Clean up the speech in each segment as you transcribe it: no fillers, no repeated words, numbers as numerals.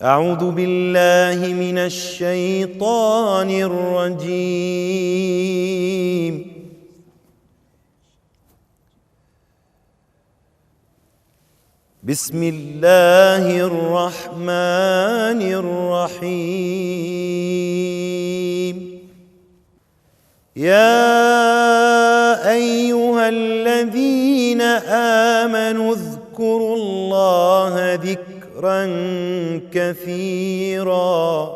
أعوذ بالله من الشيطان الرجيم. بسم الله الرحمن الرحيم. يا أيها الذين آمنوا اذكروا الله ذكرا كثيرا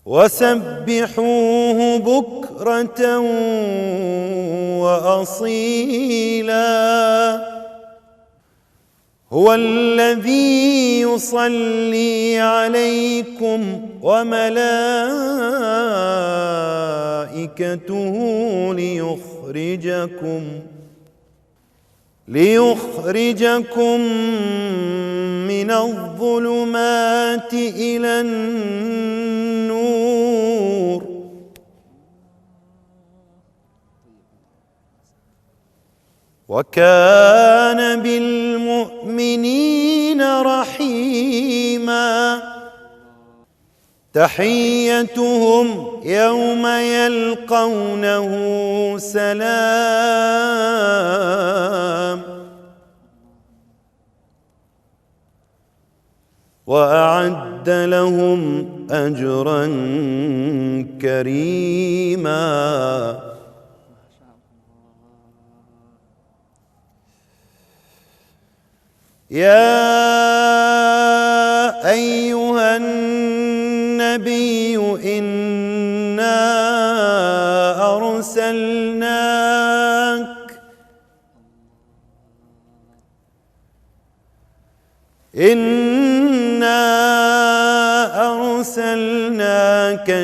وسبحوه بكرة وأصيلا. هو الذي يصلي عليكم وملائكته ليخرجكم من الظلمات إلى النور. وكان بالمؤمنين رحيما. تحيتهم يوم يلقونه سلام. وأعد لهم أجرا كريما. يا أيها النبي إنا أرسلناك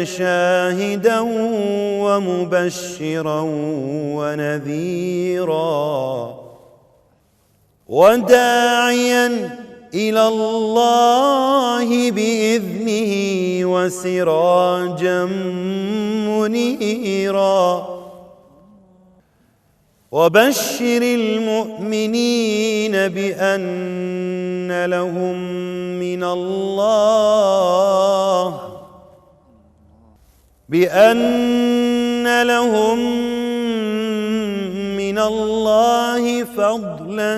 شاهدا ومبشرا ونذيرا وداعيا إلى الله بإذنه وسراجا منيرا. وبشر المؤمنين بأن لهم من الله فضلا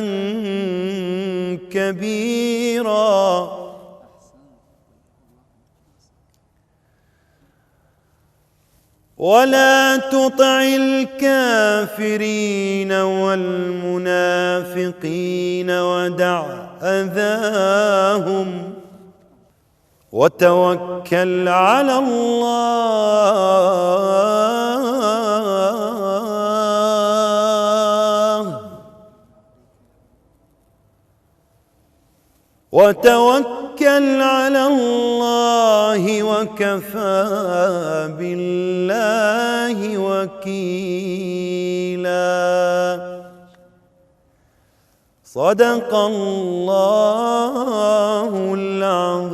كبيرا. ولا تطع الكافرين والمنافقين ودع أذاهم وتوكل على الله وكفى بالله وكيلا. صدق الله العظيم.